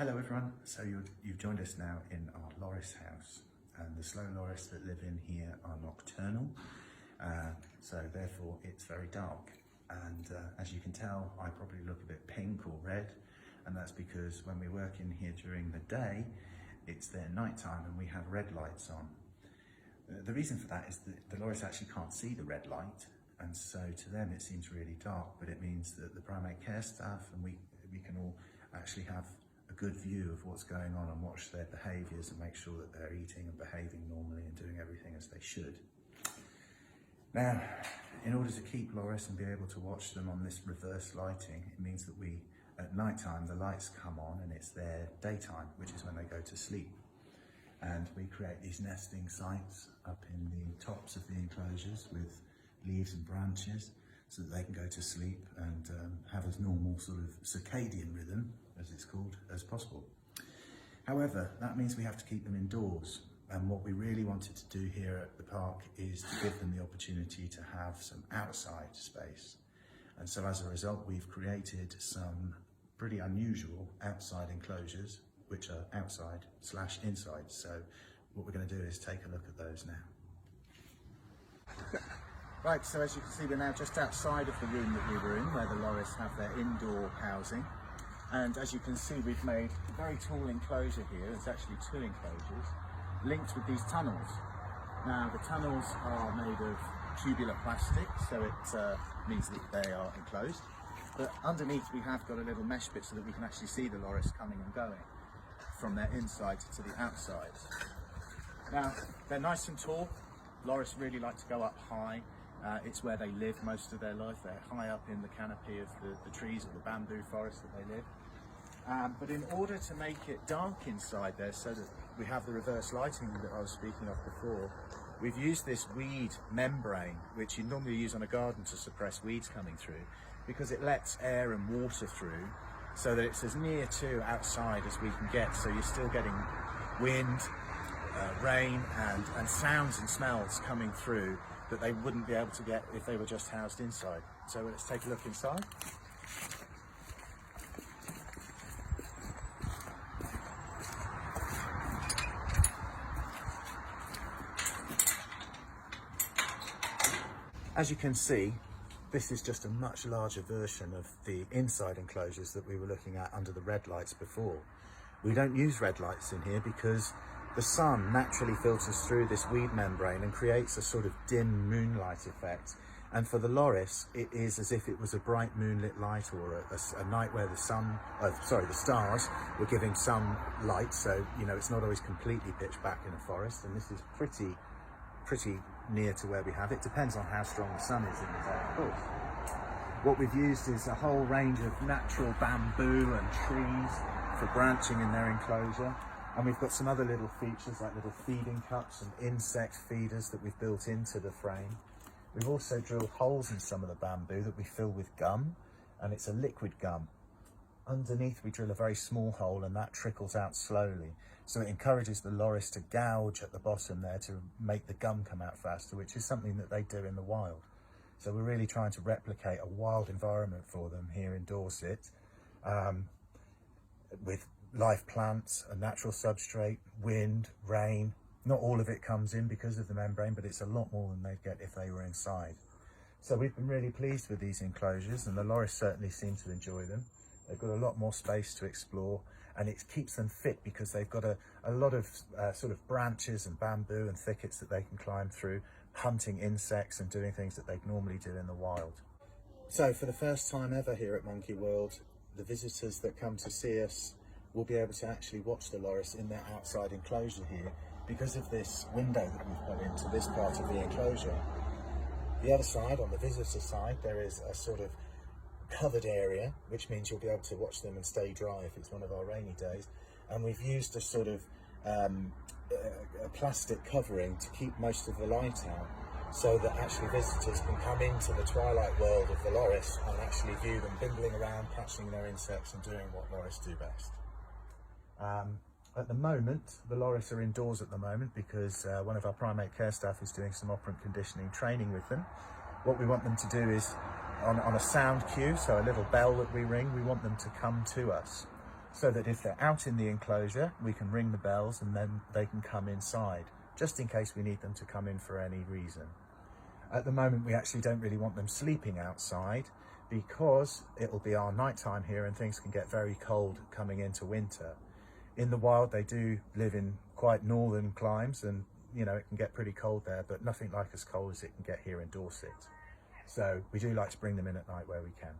Hello everyone, so you've joined us now in our loris house, and the slow loris that live in here are nocturnal, so therefore it's very dark, and as you can tell I probably look a bit pink or red, and that's because when we work in here during the day it's their nighttime and we have red lights on. The reason for that is that the loris actually can't see the red light, and so to them it seems really dark, but it means that the primate care staff and we can all actually have a good view of what's going on and watch their behaviours and make sure that they're eating and behaving normally and doing everything as they should. Now, in order to keep loris and be able to watch them on this reverse lighting, it means that at night time the lights come on and it's their daytime, which is when they go to sleep. And we create these nesting sites up in the tops of the enclosures with leaves and branches so that they can go to sleep and have as normal sort of circadian rhythm, as it's called, as possible. However, that means we have to keep them indoors, and what we really wanted to do here at the park is to give them the opportunity to have some outside space. And so as a result, we've created some pretty unusual outside enclosures, which are outside/inside. So what we're going to do is take a look at those now. Right, so as you can see, we're now just outside of the room that we were in, where the loris have their indoor housing. And as you can see, we've made a very tall enclosure here. There's actually two enclosures linked with these tunnels. Now, the tunnels are made of tubular plastic, so it means that they are enclosed. But underneath, we have got a little mesh bit so that we can actually see the loris coming and going from their inside to the outside. Now, they're nice and tall. Loris really like to go up high. It's where they live most of their life. They're high up in the canopy of the trees or the bamboo forest that they live. But in order to make it dark inside there so that we have the reverse lighting that I was speaking of before, we've used this weed membrane, which you normally use on a garden to suppress weeds coming through, because it lets air and water through so that it's as near to outside as we can get, so you're still getting wind, rain and sounds and smells coming through that they wouldn't be able to get if they were just housed inside. So let's take a look inside. As you can see, this is just a much larger version of the inside enclosures that we were looking at under the red lights before. We don't use red lights in here because the sun naturally filters through this weed membrane and creates a sort of dim moonlight effect. And for the loris, it is as if it was a bright moonlit light, or a night where the stars were giving some light. So, you know, it's not always completely pitch black in a forest. And this is pretty near to where we have it. Depends on how strong the sun is in the day, of course. What we've used is a whole range of natural bamboo and trees for branching in their enclosure. And we've got some other little features like little feeding cups and insect feeders that we've built into the frame. We've also drilled holes in some of the bamboo that we fill with gum, and it's a liquid gum. Underneath we drill a very small hole and that trickles out slowly. So it encourages the loris to gouge at the bottom there to make the gum come out faster, which is something that they do in the wild. So we're really trying to replicate a wild environment for them here in Dorset, with live plants, a natural substrate, wind, rain. Not all of it comes in because of the membrane, but it's a lot more than they'd get if they were inside. So we've been really pleased with these enclosures, and the loris certainly seem to enjoy them. They've got a lot more space to explore, and it keeps them fit because they've got a lot of sort of branches and bamboo and thickets that they can climb through, hunting insects and doing things that they'd normally do in the wild. So for the first time ever here at Monkey World, the visitors that come to see us will be able to actually watch the loris in their outside enclosure here because of this window that we've put into this part of the enclosure. The other side, on the visitor side, there is a sort of covered area, which means you'll be able to watch them and stay dry if it's one of our rainy days. And we've used a sort of a plastic covering to keep most of the light out, so that actually visitors can come into the twilight world of the loris and actually view them bimbling around, catching their insects and doing what loris do best. At the moment, the loris are indoors at the moment because one of our primate care staff is doing some operant conditioning training with them. What we want them to do is, on a sound cue, so a little bell that we ring, we want them to come to us. so that if they're out in the enclosure, we can ring the bells and then they can come inside, just in case we need them to come in for any reason. At the moment, we actually don't really want them sleeping outside because it'll be our nighttime here and things can get very cold coming into winter. In the wild, they do live in quite northern climes and, you know, it can get pretty cold there, but nothing like as cold as it can get here in Dorset. So we do like to bring them in at night where we can.